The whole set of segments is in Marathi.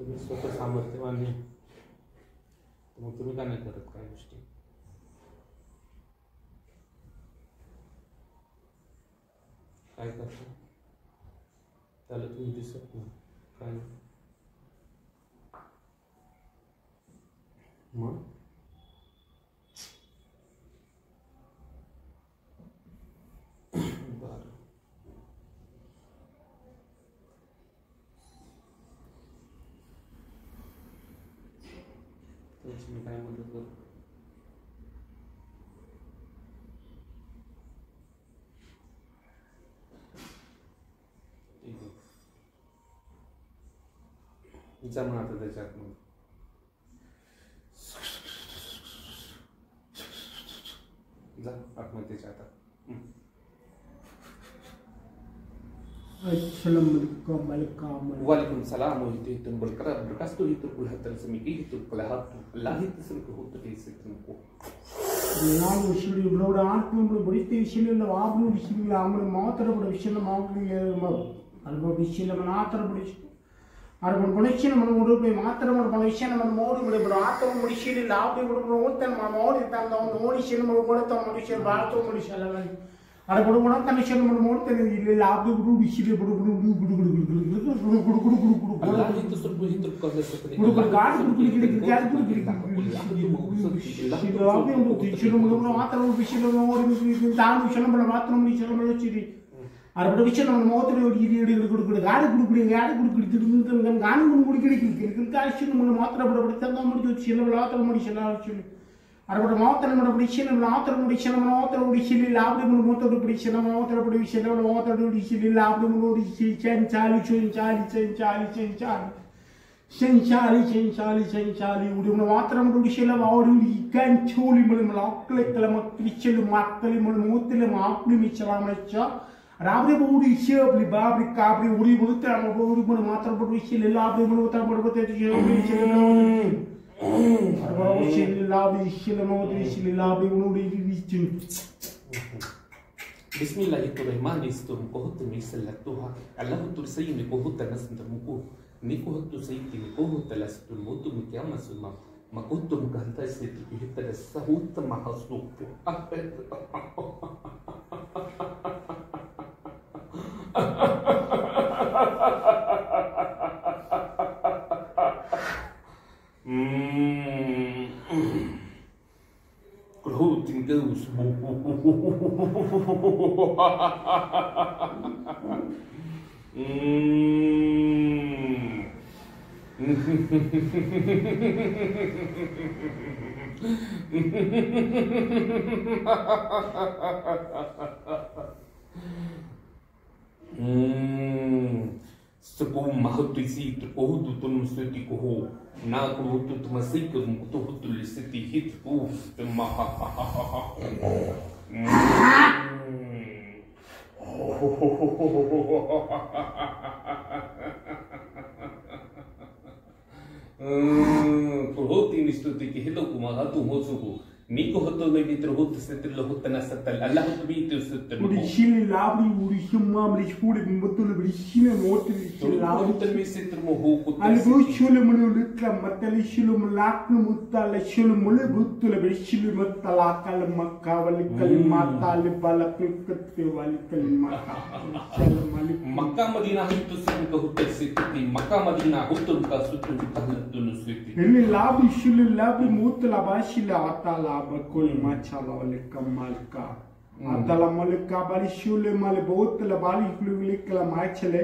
तुम्ही स्वतः सामर्थ्यवान नाही मग तुम्ही का नाही करत काय गोष्टी? काय करता त्याला तुम्ही दिसत नाही काय मग बरं मी काय मदत करू? ठीक आहे जमा आता त्याच्यात मग जा आत्महत्येच्या आता वालेकुम सलाम वरहमतुल्लाहि वबरकातुहू तुकुलहतल समीकी तुकुलहत लाहि तसमको तकेसितमको ನಾನು ವಿಷಯ ಬ್ಲೌಡ್ ಆತ್ಮ ಬಡಿತೆ ವಿಷಯ ವಾಬ್ನು ವಿಷಯ ಆಮನ ಮಾತ್ರ ಬಡ ವಿಷಯ ಮಾಗ್ಲಿ ಅಲ್ಬ ವಿಷಯ ಮಾತ್ರ ಬಡಿಸಿ ಅರ್ಬನ್ ಬಡಿಸಿನ ಮನ ಉಡುಪೆ ಮಾತ್ರ ಬಡ ವಿಷಯ ಮನ ಮೋಡಿ ಬಡ ಬಡ ಆತ್ಮ ಬಡಿಸಿ ಲಾಭ ಬಡ ಓತನ ಮೋಡಿ ತಂದ ಒಂದು ಓಡಿಸಿನ ಮನ ಬಡತ ಮನುಷ್ಯ ಬಾಳ್ತೋ ಮನುಷ್ಯ ಅಲ್ಲ ಅರೆ ಬಡ ಬಡ ಕನಿಷ್ಠ ಮನ ಮೋಡ್ತೇನೆ ಇಲ್ಲಿ ಲಾಭ ಬಡ ವಿಷಯ ಬಡ ಬಡ ಗುಡು ಗುಡು ಗುಡು ಗುಡು ಗುಡು ಗುಡು ಗುಡು ಗುಡು ಅಲ್ಲಾಹ್ ತಸ್ಬು ಹಿಂದ್ರ ಕದಸತನೆ ಗುಡು ಗಾಡ್ ಗುಡು ಗುಡು ಗುಡು ಗಾಡ್ ಗುಡು ಗುಡು ಲಾಭ ಒಂದು ವಿಷಯ ಮನ ಮಾತ್ರ ವಿಷಯ ಮೋಡಿ ತಾನು ವಿಷಯ ಮನ ಮಾತ್ರ ವಿಷಯ ಮನ ಚಿರಿ ಅರೆ ಬಡ ವಿಷಯ ಮನ ಮೋತ್ರ ಇಡಿ ಗುಡು ಗುಡು ಗಾಡ್ ಗುಡು ಗುಡು ಗಾಡ್ ಗುಡು ಗುಡು ಗುಡು ಗಾನ್ ಗುಡು ಗುಡು ಗುಡು ಕಾಶಿ ಮನ ಮಾತ್ರ ಬಡ ಬಡ ತಂದ ಮಾಡಿ ವಿಷಯ ಮನ ಮಾತ್ರ ಮಾಡಿ ಶನ अरे बड़ा मात्र में बड़ी शिल मात्र बड़ी शिल मात्र बड़ी शिल लाभ में मोटर बड़ी शिल मात्र बड़ी शिल मात्र बड़ी शिल लाभ में बड़ी शिल चैन चाली उड़ी में मात्र में बड़ी शिल और उड़ी कैन छोली में लाकले कलम क्रिचल माकले में मोतले मापली में चला में चा राबरे बड़ी शिल बाबरी काबरी उड़ी बोलते हैं उड़ी में मात्र बड़ी शिल लाभ में बोलता बड़बते Bismillahirrahmanirrahim kohut misalatuha Allah tursayni kohut nasndamku ni kohut sayti kohut lastul mutum kiamasuma makutum kanta situ hitta sahut mahasuk Clothing goes. Sepuluh mahut isi terkohut tuh mesti koho. Na kohut tuh masih kemudian tuh lisiti hit temah. Kohut ini studi kita kumaha tuh musuhku. Niko hoto lagi terhut setel lohut tanah setel Allah hoto bitu setel. Udi sini labri udi semua beri sepuluh betul beri sini motor sini labri. Hoto mi setel mohu kuta. Ali beri sini mana uliklah matali sini melak mutal sini mule betul beri sini matala kal makawali kalimatali balak nikte wali kalimata. Makkah Madinah itu sini kehutan siti. Makkah Madinah hoto kasutu tahan tunu siti. Ini labri sini labri mutal abasila atala. Bakul macam oleh kemalka, adalah malika bali shule male बहुत लबाली कुलुले कला माचले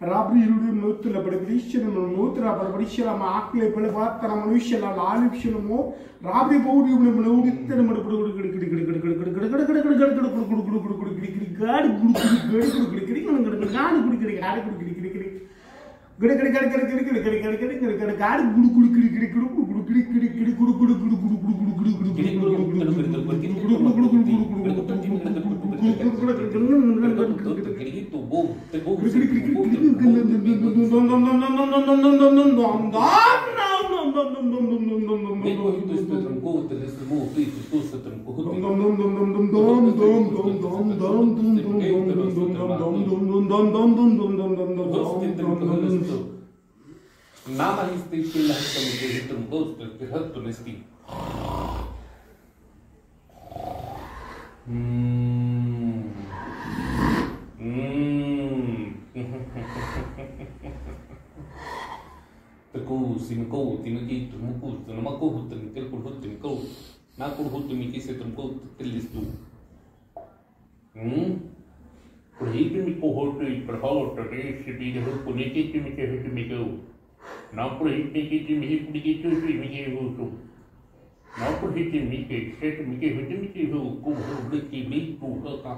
राबरी रुडी मुत्तला बड़े बड़ीशल मुत्तरा बड़े बड़ीशल माकले बड़े बात करा मनुष्यला लालिपशल मो राबरी बहुत युगले मनुष्य इतने बड़े बड़े बड़े गड़ गड़ गड़ गड़ गड़ गड़ गड़ गड़ गड़ गड़ गड़ गुड़ गुड़ गुड़ गुड़ गड़ गड़ गाड़ गुड़ गुड़ गड़ गुड़ गड़ गड़ गड़ गड़ गाड़ गुड़ गड़ गाड़ गुड़ गड़ गड़ गड़ गड़ गड़ गड़ गड़ गड़ गड़ गड़ गड़ गड़ गड़ गाड़ गुड़ गुड़ गड़ गड़ गुड़ गुड़ गुड़ गड़ गड़ गड़ गुड़ गुड़ गुड़ गुड़ गुड़ Nama este și la să mă gândesc în gostul, că hătul este. Tăcu, simicou, timichi, tumucu, tumucu, timichel curhut, timicou. Na curhut, timichi, se tumucu, tilistu. Perhiti mi cohorto e perhau, também se vira o punete que me quer que me deu. Não perhiti que me replique tudo e me quer o não perhiti me que me quer que me quer o com o blique blique com o cá.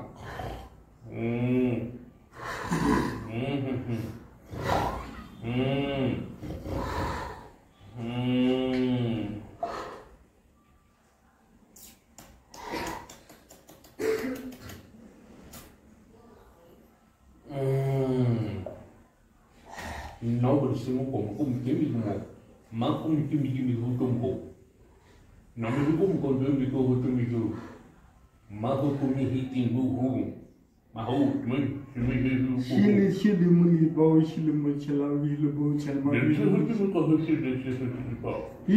Nó bật xem một con cũng kiếm gì không mà cũng kiếm gì không trong cổ nó mới cũng còn đôi bị cô trong bị cô mà cô cũng như hít tiền hú mà hú mình Şili mili bao şili mili çelavi şili bao çelma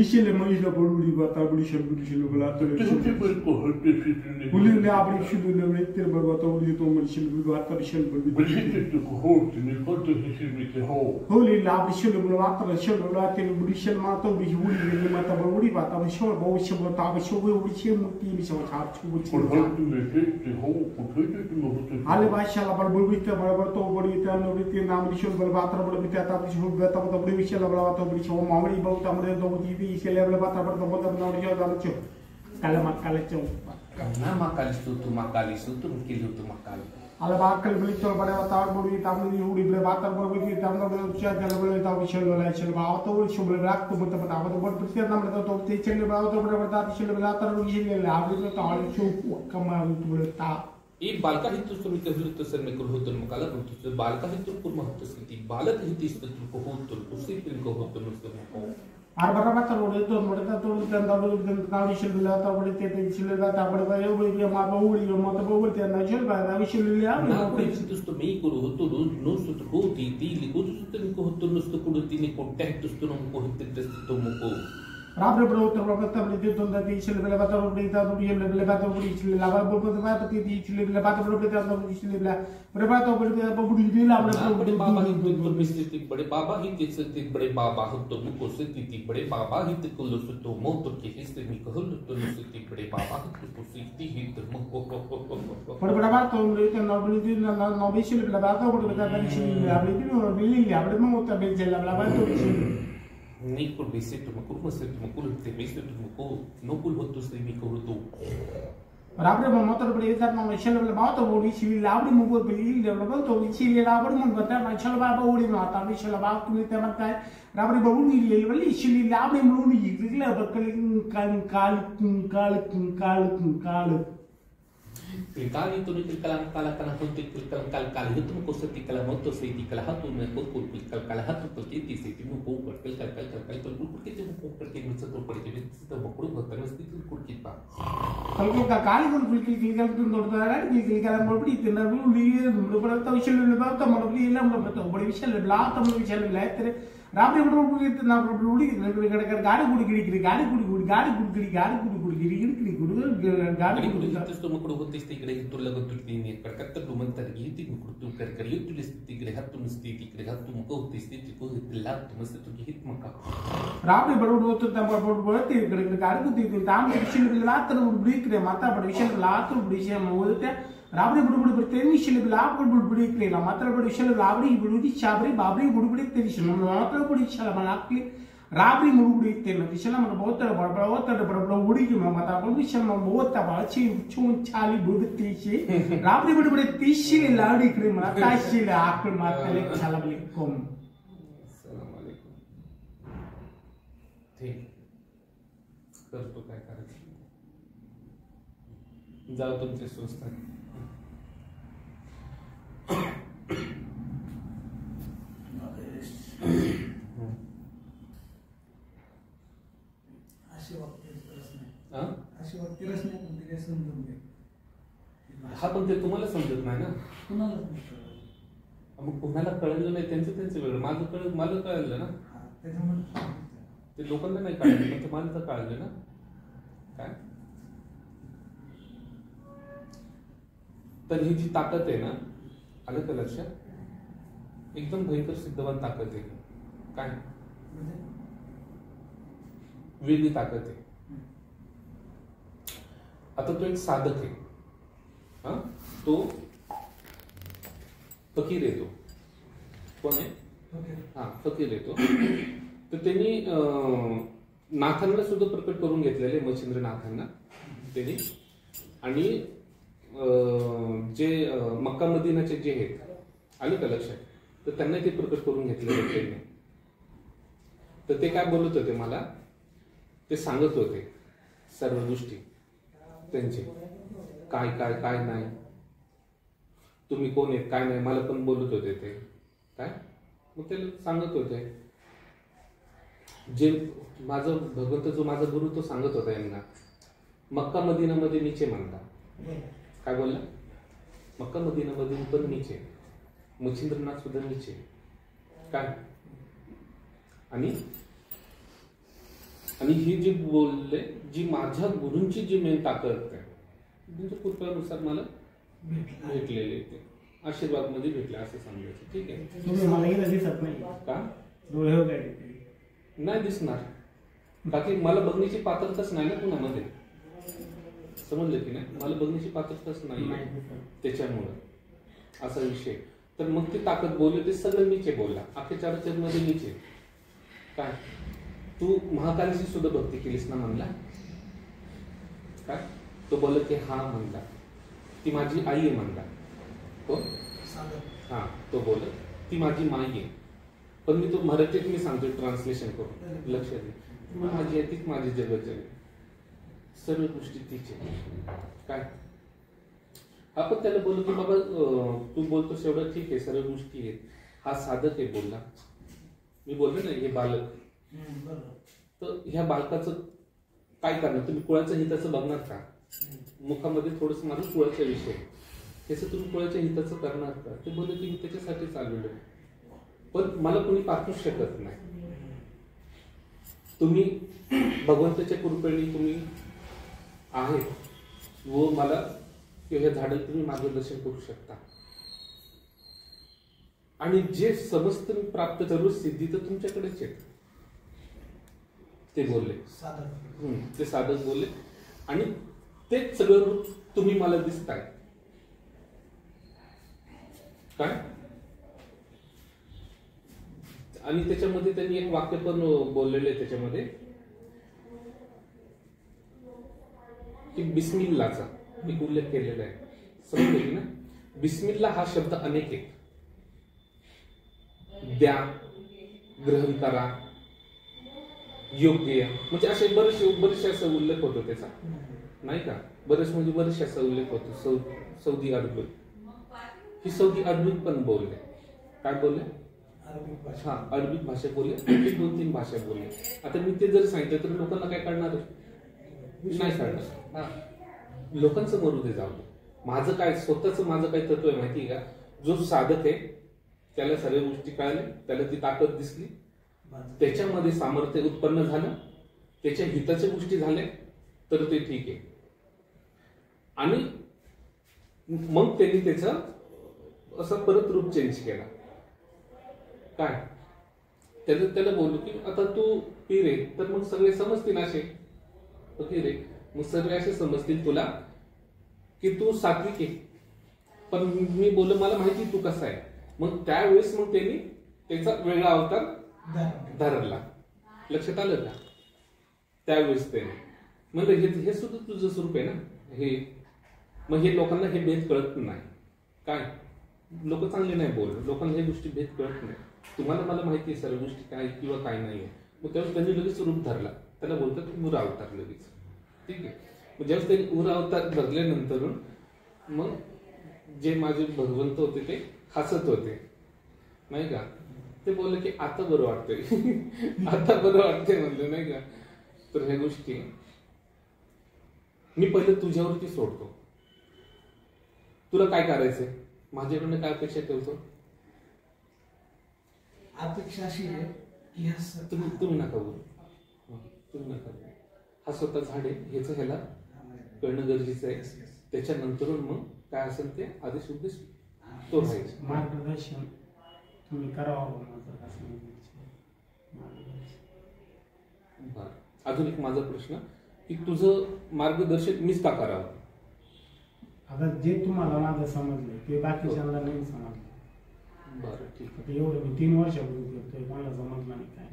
şili mili la bolu li bata buli şili bala tole buli le abri şili le vetter bata buli to mili şili bata şili buli la abri şili bala bata şili bala te buli şili mata buli buli mata buli bata şili bao şili bata şili buli şili muti mi şili çap Ale başla bal bul bitte bal to bodi te no bitte nam dishul bal batra bal bitte ta dishul bata bata bodi bishel bal bata bodi so mamri bau tamre do bodi bishel bal bata bata bata no dishul dal chu kala makal chu na makal tu mkil tu makal Ale bakal bali to bal bata bodi tamri hudi bal bata bodi bitte tamno bal cha dal bal ta bishel bal chel ba to bodi shubal rak to bata bata bata bodi bitte nam to te chel bal to bal bata bishel bal ta bishel la abri to ta chu kama tu bal ta ಈ ಬಾಲಕ ಹಿತ್ತು ಮಿಕ ಹುತ್ತು ಸರ್ ಮಿಕ ಹುತ್ತು ಮಕಲ ಹುತ್ತು ಬಾಲಕ ಹಿತ್ತು ಕುರ್ಮ ಹುತ್ತು ಸ್ಥಿತಿ ಬಾಲಕ ಹಿತ್ತು ಹುತ್ತು ಕುಸಿ ಪಿಲ್ಕ ಹುತ್ತು ಮುಸ್ತು ಮಕೋ আর বারবার তো ওরে তো মোড়ে তো দেন কাউরি শিলবিলা তো বড় তেতে শিলবিলা তা বড় বাই ওই মা বাউড়ি মত বাউড়ি তে না শিল বা না শিলবিলা না কই হিತ್ತು মেই করু ಹುತ್ತು ನುಸ್ತು ಹೋತಿ ತೀಲಿ ಕುದುಸ್ತು ಮಿಕ ಹುತ್ತು ನುಸ್ತು ಕುಡುತಿನಿ ಕೊಟ್ಟೆ Hittu ನಮಕೋ Hittu ಮಕೋ Rabre bro to bro ta bli to da di chile bela bata bro ta do yele bela bata bro chile la ba bro ta ta di chile bela bata bro ta do chile bela bro bata bro ta bro di la bro बड़े बाबा हित तो मिस्थिति बड़े बाबा हित से बड़े बाबा तो मुको से ती बड़े बाबा हित को लो तो मो तो के हिस्से में कहल तो से बड़े बाबा हित को सिद्धि हित मुको बड़ा बात तो रे तो ना बली ना बे chile bela bata bro ta di chile bela bli no bili la bro mo ta be chile bela bata to chile Nicol bisetu macul masetu macul te bisetu macul no cul hotu se mi corutu Rabre mo motor beli tar no chele bela bata bro chile la bro mo go bili le bela to chile la bro mo bata ma chele ba bro ma ta bi chele ba ku te ma ta Rabre bo ni le beli chile la bro mo ni le ba kal Kali itu ni kala kana hotu kala hitu mo kosa ti kala moto se ti kala hatu me ko kala hatu ko ti se ti mo ko kal to ko ti mo ko ke mo sa to ko ti se to mo ko ko ta sti ko ki pa Kalau ka kali ko kal tu no da ra ki kala mo bidi te na bu li mo ko ta wishel le ba ta mo bidi la mo ta bodi wishel le bla ta mo wishel le tere Rabre bro budi te na bro budi gaadi gudi gidi gaadi to mo ko hote sti gre to la to ti ni per katta du man tar gi ti mo to kar yu tu sti gre hatu mo sti gre hatu mo ko ti sti ko la to mo sti to gi hit maka Rabre bro to ta bro te gre gaadi gudi ti ta mo wishel le la ta budi gre mata bro wishel la ta budi she mo te Rabre budi te ni wishel la budi gre la mata bro wishel la budi chabri babri budi te wishel mata budi chala malakli Rabre budi te na wishel ma bahut bro budi ki ma mata bro wishel ma bahut ta ba chi chun chali budi ti she Rabre budi ti she la di gre ma ta she la akul mata le chala bli kom Assalamu alaikum ठीक करतो काय करायचं जाऊ तुमचे संस्था हा पण ते तुम्हाला समजत नाही ना मग कोणाला कळलं नाही त्यांचं वेगळं माझं मला कळलं ना ते लोकांना नाही कळलं, पण ते मला तर कळलं ना. काय तर ही जी ताकद आहे ना, आलं का लक्षात? एकदम भयंकर सिद्धवान ताकद आहे. काय वेगळी ताकद आहे. आता तो एक साधक आहे, हा, तो फकीर येतो. कोण आहे? हा, फकीर येतो. तर त्यांनी नाथांना सुद्धा प्रकट करून घेतलेले, मच्छिंद्र नाथांना त्यांनी. आणि जे मक्का मदिनाचे जे आहेत, आले का लक्षात? तर त्यांना ते प्रकट करून घेतलेले त्यांनी. तर ते काय बोलत होते मला, ते सांगत होते सर्व गोष्टी त्यांचे, काय काय काय नाही, तुम्ही कोण आहेत काय नाही, मला पण बोलत होते ते. काय मग ते सांगत होते, जे माझं भगवंत जो माझा गुरु तो सांगत होता यांना, मक्का मदिनामध्ये मीचे म्हणता. काय बोलला? मक्का मदिनामध्ये पण मीचे, मच्छिंद्रनाथ सुद्धा मीचे. काय आणि ही जी बोलले, जी माझ्या गुरूंची जी मेन ताकद आहे, त्यांच्या कृपेनुसार मला भेटलेले, ते आशीर्वाद मध्ये भेटले असं समजायचं. ठीक आहे. तुम्ही मला दिसत नाही का? डोळे वगैरे नाही दिसणार, का की मला बघण्याची पात्रताच नाही ना कुणामध्ये. समजलं की नाही? मला बघण्याची पात्रताच नाही, त्याच्यामुळं असा विषय. तर मग ती ताकद बोलली, ते सगळं मीचे बोलला, अख्ख्या चराचर मध्ये मीचे. काय तू महाकालीची सुद्धा भक्ती केलीस ना म्हणला? काय तो बोल की हा म्हणला, ती माझी आई आहे म्हणला. तो हा, तो बोल ती माझी माई आहे. पण मी तो मराठीत मी सांगतो ट्रान्सलेशन करून, लक्षात घे. माझी आहे तीच माझी जगत जग, सर्व गोष्टी तिचे. काय आपण त्याला बोलू की बाबा तू बोलतोस एवढं ठीक आहे, सर्व गोष्टी आहेत. हा साधक आहे बोलला. मी बोललो ना हे बालक, तर ह्या बालकाचं काय करणार तुम्ही? कुळाच्या हिताचं बघणार का? मुखामध्ये थोडस माझं कुळाचा विषय, त्याचं तुम्ही कुळाच्या हिताचं करणार का? ते बोलले की मी त्याच्यासाठी चाललेलो, पण मला कोणी पाठवूच शकत नाही. तुम्ही भगवंताच्या कृपेने तुम्ही आहेत व मला ह्या झाडाला तुम्ही मार्गदर्शन करू शकता. आणि जे समस्त मी प्राप्त करू सिद्धी तर तुमच्याकडेच आहेत, ते बोलले. ते साधक बोलले. आणि तेच सगळं रूप तुम्ही मला दिसताय. काय आणि त्याच्यामध्ये त्यांनी एक वाक्य पण बोललेलं आहे त्याच्यामध्ये की बिस्मिल्लाचा एक उल्लेख केलेला आहे. समजलं की ना? बिस्मिल्ला हा शब्द अनेक आहे. द्या, ग्रहण करा, योग्य, म्हणजे असे बरेचसे असा उल्लेख होतो त्याचा, नाही का? बरेचसे असा उल्लेख होतो. सौदी अरब, ही सौदी अरबीत पण बोलले. काय बोलले? हा, अरबी भाषा बोलले. 2-3 भाषा बोलले. आता मी ते जर सांगितलं तर लोकांना काय कळणार? नाही कळणार. हा, लोकांचं मरू दे, जाऊ दे. माझं काय स्वतःच माझं काय तत्व आहे माहिती का? जो साधक आहे त्याला सर्व गोष्टी कळल्या, त्याला ती ताकद दिसली, त्याच्यामध्ये सामर्थ्य उत्पन्न झालं, त्याच्या हिताच्या गोष्टी झाल्या, तर ते ठीक आहे. आणि मग त्यांनी त्याचं असं परत रूप चेंज केला. काय त्याला बोललो की आता तू पीर आहे, तर मग सगळे समजतील असे पीर आहे, मग सगळे असे समजतील तुला की तू सात्विक आहे. पण मी बोललो मला माहिती तू कसा आहे. मग त्यावेळेस मग त्यांनी त्याचा वेगळा अवतार धरला. लक्षात आलं का? त्यावेळेस त्याने म्हणजे हे सुद्धा तुझं स्वरूप आहे ना हे. मग हे लोकांना हे भेद कळत नाही. काय लोक चांगले नाही बोलत, लोकांना हे गोष्टी भेद कळत नाही. तुम्हाला मला माहिती आहे सर्व गोष्टी काय किंवा काय नाहीये. मग त्यावेळेस त्यांनी लगेच रूप धरला. त्याला बोलतात उरा अवतार लगेच. ठीक आहे. मग ज्यावेळेस त्यांनी उरा अवतार धरल्यानंतर मग जे माझे भगवंत होते ते हसत होते, नाही का? ते बोलले की आता बरं वाटतंय आता बरं वाटतंय म्हणलं, नाही का? तर ह्या गोष्टी मी पहिले तुझ्यावरती सोडतो. तुला काय करायचंय? माझ्याकडनं काय अपेक्षा ठेवतो? अपेक्षा अशी आहे तुम्ही नका बोलू, तुम्ही नका बोलू. हा स्वतः झाड आहे, ह्याचं ह्याला कळणं गरजेचं आहे. त्याच्यानंतर मग काय असेल ते आदेश उद्देश तो राहायचं. मार्गदर्शन तुम्ही करावं. अजून एक माझा प्रश्न की तुझं मार्गदर्शन मीच का करावं? आता जे तुम्हाला माझं समजलं ते बाकीच्यांना नाही समजलं. बरं ठीक आहे. आता एवढं मी 3 वर्षापूर्वी करतोय, मला समजलं नाही काय.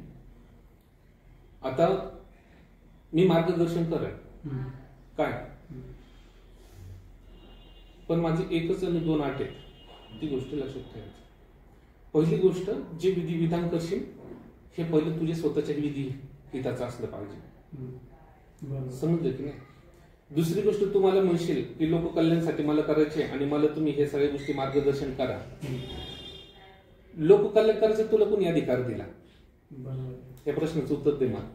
आता मी मार्गदर्शन करेन काय, पण माझी एकच आणि 2 अट आहेत. ती गोष्ट लक्षात ठेवायची. पहिली गोष्ट, जे विधी विधान करशील हे पहिलं तुझे स्वतःच्या विधी हिताचं असलं पाहिजे. समजलं की नाही? दुसरी गोष्ट, तू मला म्हणशील की लोककल्याणासाठी मला करायचे आणि मला तुम्ही हे सगळ्या गोष्टी मार्गदर्शन करा. लोककल्याण करायचं तुला कोणी अधिकार दिला? या प्रश्नाचं उत्तर दे मला.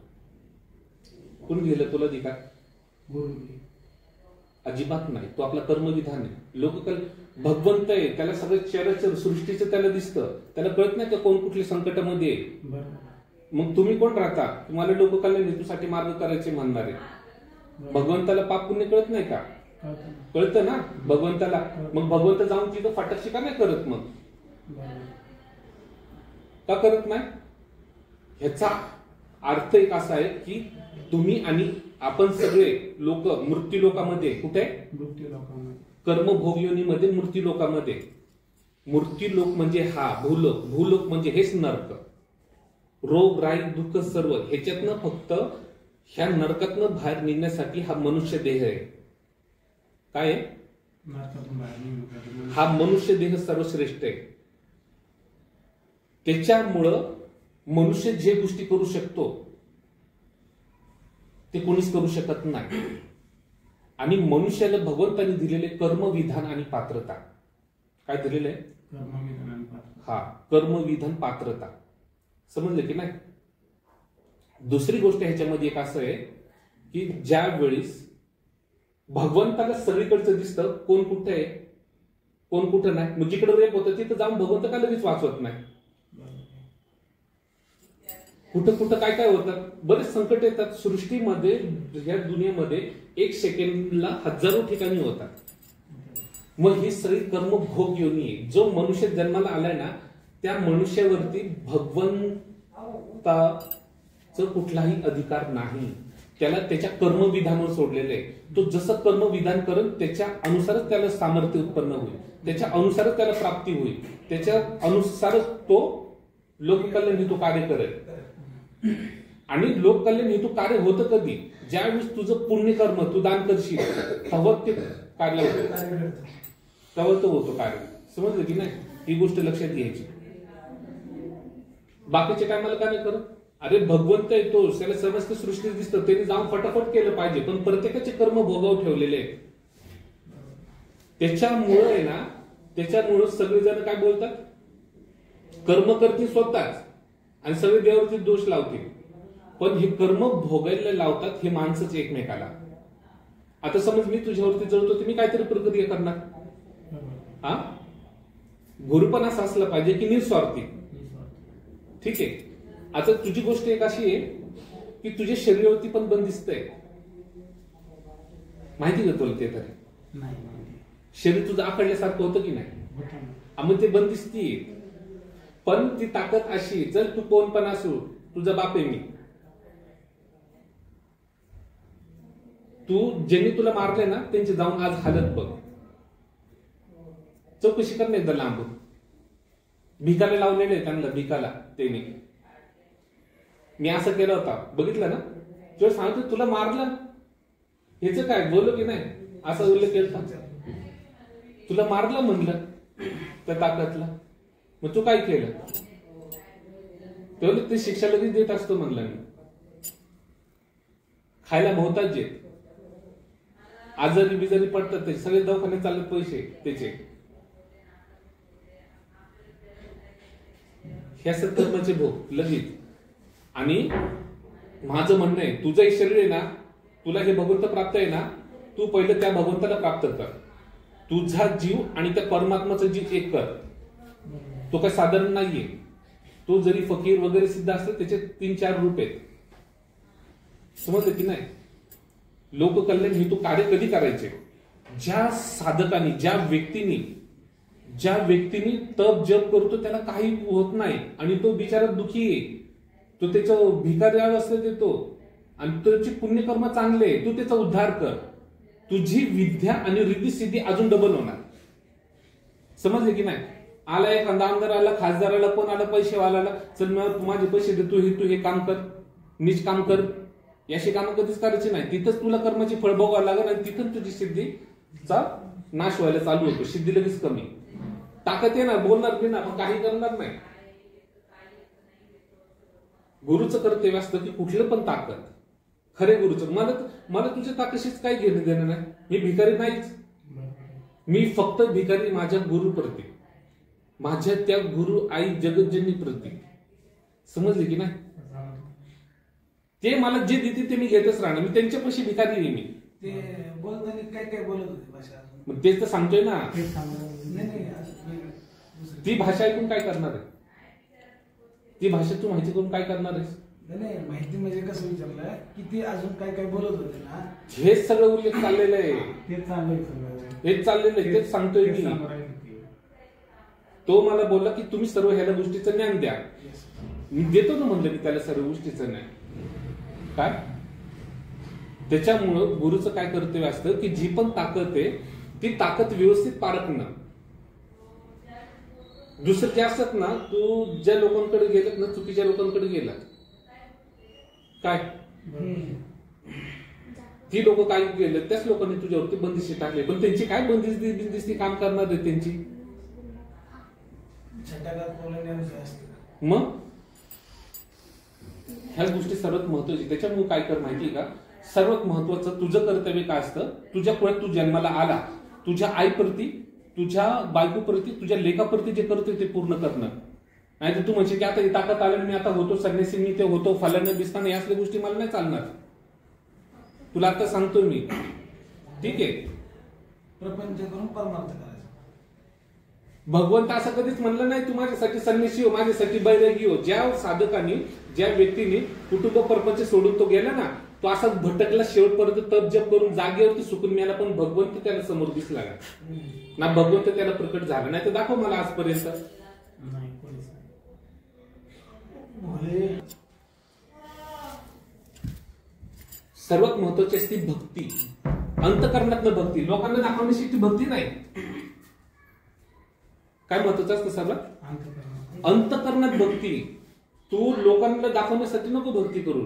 कोण दिलं तुला अधिकार? अजिबात नाही. तो आपला कर्मविधान आहे. लोककल्याण भगवंत आहे, त्याला सगळं चराचर सृष्टीचं त्याला दिसतं. त्याला कळत नाही का कोण कुठल्या संकटामध्ये आहे. मग तुम्ही कोण राहता तुम्हाला लोककल्याण हेतूसाठी मार्ग करायचे म्हणणारे? भगवंताला पाप पुण्य कळत नाही का? कळतं ना भगवंताला. मग भगवंत जाऊन तिथं फाटकशी का नाही करत? मग का करत नाही? ह्याचा अर्थ एक असा आहे की तुम्ही आणि आपण सगळे लोक मृत्यू लोकामध्ये, कुठे? मृत्यू लोकांमध्ये, कर्मभोगयोनीमध्ये, मृत्यू लोकामध्ये. मृत्यू लोक म्हणजे हा भूलोक, भूलोक म्हणजे हेच नरक. रोग राई दुःख सर्व ह्याच्यातनं फक्त ह्या नरकातनं बाहेर निघण्यासाठी हा मनुष्य देह आहे. काय आहे? हा मनुष्य देह सर्वश्रेष्ठ आहे. त्याच्यामुळं मनुष्य जे गोष्टी करू शकतो ते कोणीच करू शकत नाही. आणि मनुष्याला भगवंताने दिलेले कर्मविधान आणि पात्रता. काय दिलेलं आहे? कर्मविधान आणि पात्रता. हा, कर्मविधान पात्रता. समजलं की नाही? दुसरी गोष्ट ह्याच्यामध्ये एक असं आहे की ज्या वेळेस भगवंताला सगळीकडचं दिसतं कोण कुठे आहे कोण कुठं नाही. मग जिकडे रेप होतं तिथं जाऊन भगवंत का लगेच वाचवत नाही? कुठं कुठं काय काय होतं? बरेच संकट येतात सृष्टीमध्ये. या दुनियेमध्ये 1 सेकंडला हजारो ठिकाणी होतात. मग ही सगळी कर्मभोग योनी आहे. जो मनुष्य जन्माला आलाय ना त्या मनुष्यावरती भगवंताचं कुठलाही अधिकार नाही. त्याला त्याच्या कर्मविधानावर सोडलेलं आहे. तो जसं कर्मविधान करेल त्याच्या अनुसारच त्याला सामर्थ्य उत्पन्न होईल, त्याच्या अनुसारच त्याला प्राप्ती होईल, त्याच्या अनुसारच तो लोककल्याण हेतू कार्य करेल. आणि लोककल्याण हेतू कार्य होतं कधी? ज्यावेळेस तुझं पुण्यकर्म तू दान करशील तेव्हा ते कार्य होतं, तेव्हा तो होतो कार्य. समजलं की नाही? ही गोष्ट लक्षात घ्यायची. बाकीचे काय मला काय नाही करत? अरे भगवंत येतो, त्याला समस्त सृष्टी दिसतं, त्यांनी जाऊन फटाफट केलं पाहिजे. पण प्रत्येकाचे कर्म भोगाव ठेवलेले आहेत. त्याच्यामुळे आहे ना, त्याच्यामुळे सगळेजण काय बोलतात? कर्म करतील स्वतःच आणि सगळे देवावरती दोष लावतील. पण हे कर्म भोगायला लावतात हे माणसंच एकमेकाला. आता समज मी तुझ्यावरती जळतो तर मी काहीतरी प्रक्रिया करणार. हा, गुरु पण असं असलं पाहिजे की निस्वार्थी. ठीक आहे. आता तुझी गोष्ट एक अशी आहे की तुझ्या शरीरावरती पण बंदिस्त आहे. माहिती का तुला ते? तरी शरीर तुझं आखडल्यासारखं होतं की नाही? मग ते बंदिस्ती आहे. पण ती ताकद अशी, जर तू कोण पण असू, तुझा बाप आहे मी, तू ज्यांनी तुला मारले ना त्यांची जाऊन आज हालत बघ, चौकशी कर नाही एकदा लांब. भिकाला लावलेले त्यांना, भिकाला त्यांनी मी असं केलं होता बघितलं ना. जेव्हा सांगतो तुला मारलं ह्याच काय बोललो की नाही, असा उल्लेख केला. तुला मारलं म्हणलं त्या ताकदला, मग तू काय केलं? तेवढं ते शिक्षा लगेच देत असतो म्हणलं मी. खायला बहुताच जे आजारी बिजारी पडतात ते सगळे दवाखान्यात चालत पैसे त्याचे. ह्या कर्माचे भोग लगेच. आणि माझं म्हणणं आहे, तुझं एक शरीर आहे ना, तुला हे भगवंत प्राप्त आहे ना, तू पहिलं त्या भगवंताला प्राप्त कर. तुझा जीव आणि त्या परमात्माचा जीव एक कर. तो काय साधारण नाहीये. तो जरी फकीर वगैरे सिद्ध असला त्याचे 3-4 रूप आहेत. समजलं की नाही? लोककल्याण हेतू कार्य कधी करायचे? ज्या साधकांनी, ज्या व्यक्तीने तप जप करतो त्याला काही होत नाही आणि तो बिचारा दुखी आहे, तो त्याचं भिकारी अवस्थेत येतो आणि त्याची पुण्यकर्म चांगले आहे, तू त्याचा उद्धार कर. तुझी विद्या आणि रिद्धी सिद्धी अजून डबल होणार. समजले की नाही? आला एखादा आमदार आला, खासदार आला, कोण आला, पैसेवाला, चल माझे पैसे दे, तू हे काम कर, नीच काम कर, याशी कामं कधीच करायची नाही. तिथंच तुला कर्माची फळ भोगावं लागेल आणि तिथंच तुझी सिद्धीचा नाश व्हायला चालू होतो. सिद्धी लगेच कमी. ताकद येणार, बोलणार की ना, पण काही करणार नाही. गुरुचं कर्तव्य असतं की कुठलं पण ताकद, खरे गुरुचं. मला तुझ्या ताकदशीच काही घेणं देणं नाही. मी भिकारी नाहीच. मी फक्त भिकारी माझ्या गुरु प्रती, माझ्या त्या गुरु आई जगज्जनी प्रती. समजले की नाही? ते मला जे देते ते मी घेतच राहणार. मी त्यांच्यापाशी भिकारी आहे. मी ते बोलताना काय काय बोलत होते भाषा? मग तेच तर सांगतोय ना. नाही ती भाषा ऐकून काय करणार आहे? ती भाषा तू माहिती करून काय करणार आहेस? नाही माहिती म्हणजे कसं विचारलं की ते अजून काय काय बोलत होते ना, हेच सगळं उल्लेख चाललेलं आहे. ते चाललंय, हेच चाललेलं आहे, तेच सांगतोय मी. तो मला बोलला की तुम्ही सर्व ह्याला गोष्टीचं ज्ञान द्या. मी देतो ना म्हणलं की त्याला सर्व गोष्टीचं ज्ञान. काय त्याच्यामुळं गुरुचं काय कर्तव्य असतं की जी पण ताकद आहे ती ताकद व्यवस्थित पारखणं. दुसरं जे असतात ना, तू ज्या लोकांकडे गेलात ना, चुकीच्या लोकांकडे गेलात, काय ती लोक काय केलं, त्याच लोकांनी तुझ्यावरती बंदिशी टाकली. पण त्यांची काय बंदिशी काम करणार आहे त्यांची? मग ह्या गोष्टी सर्वात महत्वाची. त्याच्यामुळे काय कर माहिती का, सर्वात महत्वाचं तुझं कर्तव्य काय असतं, तुझ्या पुढे तू जन्माला आला, तुझ्या आईप्रती, तुझ्या बायकोप्रती, तुझ्या लेखाप्रती जे करतोय ते पूर्ण करणं. नाही तर तू म्हणजे की आता ताकद आलं, मी आता होतो संन्यासी, मी ते होतो फलानं बिस्ताना, यासल्या गोष्टी मला नाही चालणार. तुला आता सांगतोय मी, ठीक आहे? प्रपंच करून परमार्थ करायचा. भगवंत असं कधीच म्हणलं नाही तू माझ्यासाठी संन्यासी हो, माझ्यासाठी बैरागी हो. ज्या साधकांनी, ज्या व्यक्तीने कुटुंब प्रपंच सोडून तो गेला ना, तो असाच भटकला शेवटपर्यंत, तप जप करून जागेवरती सुकून मिळाला, पण भगवंत त्याला समोर दिसला ना. भगवंत त्याला प्रकट झाला नाही. तर दाखव मला आजपर्यंत. सर्वात महत्वाची असते भक्ती, अंतकरणातलं भक्ती. लोकांना दाखवण्याची ती भक्ती नाही. काय महत्वाचं असतं सर्वात? अंतकरणात भक्ती. तू लोकांना दाखवण्यासाठी नको भक्ती करू.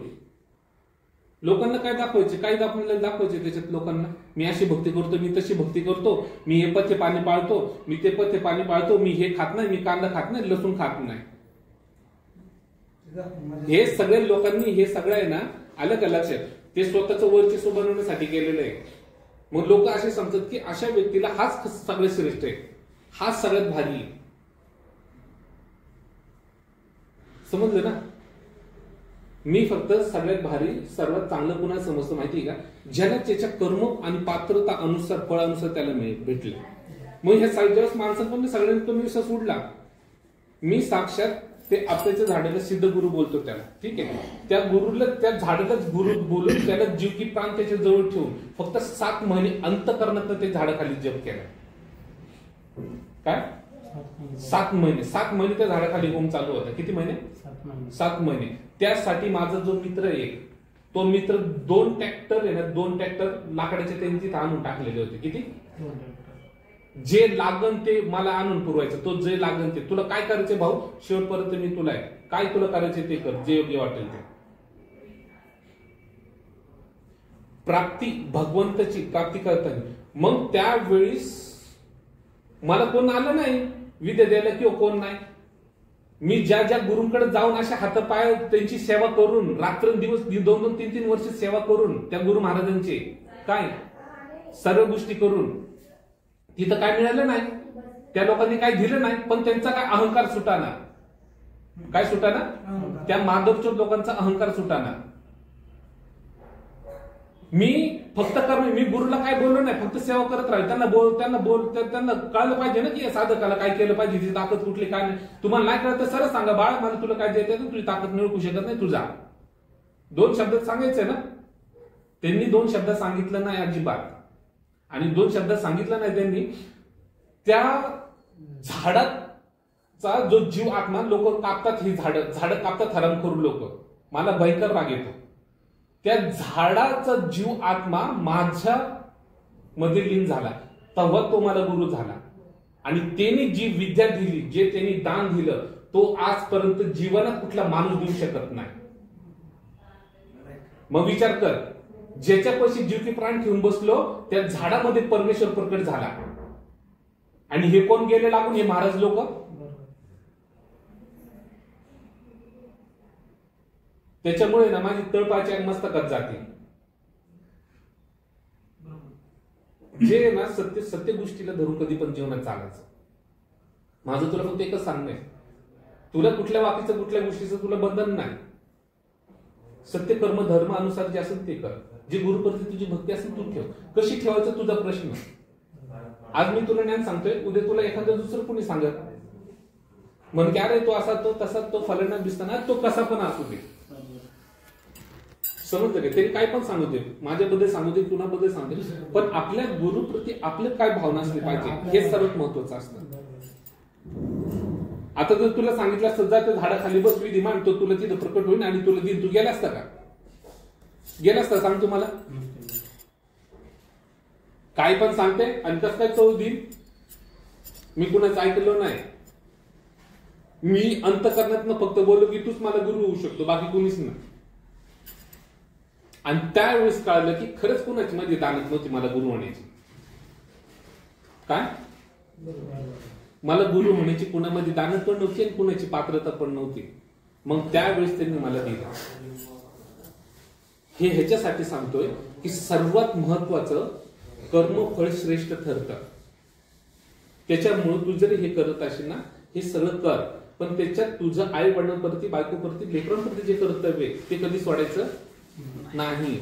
लोकांना काय दाखवायचे, काय दाखवायचे त्याच्यात लोकांना? मी अशी भक्ती करतो, मी तशी भक्ती करतो, मी हे पथ्य पाणी पाळतो, मी ते पथ्य पाणी पाळतो, मी हे खात नाही, मी कांदा खात नाही, लसूण खात नाही. हे सगळे लोकांनी, हे सगळं आहे ना, आलं का लक्षात? ते स्वतःचं वर्चस्व बनवण्यासाठी केलेलं आहे. मग लोक असे समजतात की अशा व्यक्तीला हाच सगळ्यात श्रेष्ठ आहे, हाच सगळ्यात भारी आहे. समजलं ना? मी फक्त सगळ्यात भारी, सर्वात चांगलं कुणाला समजतो माहिती आहे का? ज्याला त्याच्या कर्म आणि पात्रता अनुसार, फळानुसार त्याला भेटले. मग ह्या ज्यावेळेस माणसांकडून सगळ्यांना विश्वास उडला. मी साक्षात ते आपल्याच्या झाडाला सिद्ध गुरु बोलतो त्याला, ठीक आहे? त्या गुरुला, त्या झाडालाच गुरु बोलून त्याला जीव की प्राण त्याच्या जवळ ठेवून फक्त 7 महिने अंतकरणात ते झाडाखाली जप केला. काय 7 महिने? 7 महिने त्या झाडाखाली होम चालू होता. किती महिने? 7 महिने. त्यासाठी माझा जो मित्र आहे, तो मित्र 2 ट्रॅक्टर आहे ना, 2 ट्रॅक्टर लाकडाचे त्यांनी आणून टाकलेले होते. किती? जे लागन ते मला आणून पुरवायचं. तो जे लागन ते, तुला काय करायचे भाऊ, शेवटपर्यंत मी तुला आहे, काय तुला करायचे ते कर, जे योग्य वाटेल ते. प्राप्ती, भगवंताची प्राप्ती करताना. मग त्यावेळीस मला कोण आलं नाही विद्या द्यायला किंवा कोण नाही. मी ज्या ज्या गुरूंकडे जाऊन अशा हातपाय त्यांची सेवा करून, रात्रंदिवस 2-2, 3-3 वर्ष सेवा करून, त्या गुरु महाराजांचे काय सर्व गोष्टी करून, तिथं काय मिळालं नाही, त्या लोकांनी काय दिलं नाही. पण त्यांचा काय अहंकार सुटाना. काय सुटाना? त्या माधवचोद लोकांचा अहंकार सुटाना. मी फक्त कर्म, मी गुरुला काय बोललो नाही, फक्त सेवा करत राहील. त्यांना कळलं पाहिजे ना की साधकाला काय केलं पाहिजे, तिची ताकद कुठली काय नाही. तुम्हाला नाही कळत तर सरळ सांगा, बाळ मला तुला काय द्यायचं, तुझी ताकद मिळवू शकत नाही, तुझा 2 शब्दात सांगायचंय ना. त्यांनी 2 शब्दात सांगितलं नाही अजिबात. आणि 2 शब्दात सांगितलं नाही त्यांनी. त्या झाडाचा जो जीव आत्मा लोक कापतात, ही झाडं कापतात हरामखोर लोक, मला भयंकर राग येतो. त्या झाडाचा जीव आत्मा माझ्या मध्ये लीन झाला, तेव्हा तो मला गुरु झाला. आणि त्यांनी जी विद्या दिली, जे त्यांनी दान दिलं, तो आजपर्यंत जीवनात कुठला माणूस देऊ शकत नाही. मग विचार कर, ज्याच्यापाशी जीव की प्राण ठेवून बसलो, त्या झाडामध्ये परमेश्वर प्रकट झाला. आणि हे कोण गेले लागून, हे महाराज लोक. त्याच्यामुळे ना माझी तळपायच्या मस्तकात जाते. जे ना सत्य गोष्टीला धरून कधी पण जीवनात चालायचं. माझं तुला फक्त एकच सांगणं आहे, तुला कुठल्या बाबतीचं कुठल्या गोष्टीचं तुला बंधन नाही. सत्य कर्म धर्म अनुसार जे असेल ते कर. जे गुरुप्रती तुझी भक्ती असेल तू ठेव. कशी ठेवायचं तुझा प्रश्न. आज मी तुला ज्ञान सांगतोय, उद्या तुला एखादं दुसरं कोणी सांगत म्हण की अरे तो असा, तो तसा, तो फलना दिसताना, तो कसा पण असू दे. समजलं का? ते काय पण सांगू दे, माझ्याबद्दल सांगू दे, कुणाबद्दल सांगू दे, पण आपल्या गुरुप्रती आपलं काय भावना असली पाहिजे, हे सर्वात महत्वाचं असतं. आता जर तुला सांगितलं असतं जा त्या झाडाखाली बस, विधी मान, तो तुला तिथं प्रकट होईल आणि तुला देईल, तू गेला असता का? गेला असता? सांग तुम्हाला. काय पण सांगते आणि कसं काय चव देईल. मी कुणाचं ऐकलं नाही. मी अंतःकरणातनं फक्त बोललो की तूच मला गुरु होऊ शकतो, बाकी कुणीच नाही. आणि त्यावेळेस कळलं की खरंच कुणाची माझी दानत नव्हती मला गुरु होण्याची. काय मला गुरु होण्याची कुणामध्ये दानत पण नव्हती आणि कुणाची पात्रता पण नव्हती. मग त्यावेळेस त्यांनी मला दिलं. हे ह्याच्यासाठी सांगतोय की सर्वात महत्वाचं कर्मफळ श्रेष्ठ ठरतं. त्याच्यामुळे तू जरी हे करत असेल ना, हे सगळं कर, पण त्याच्यात तुझं आई वडिलांप्रती, बायकोप्रती, लेकरांप्रती जे कर्तव्य ते कधी सोडायचं नाही.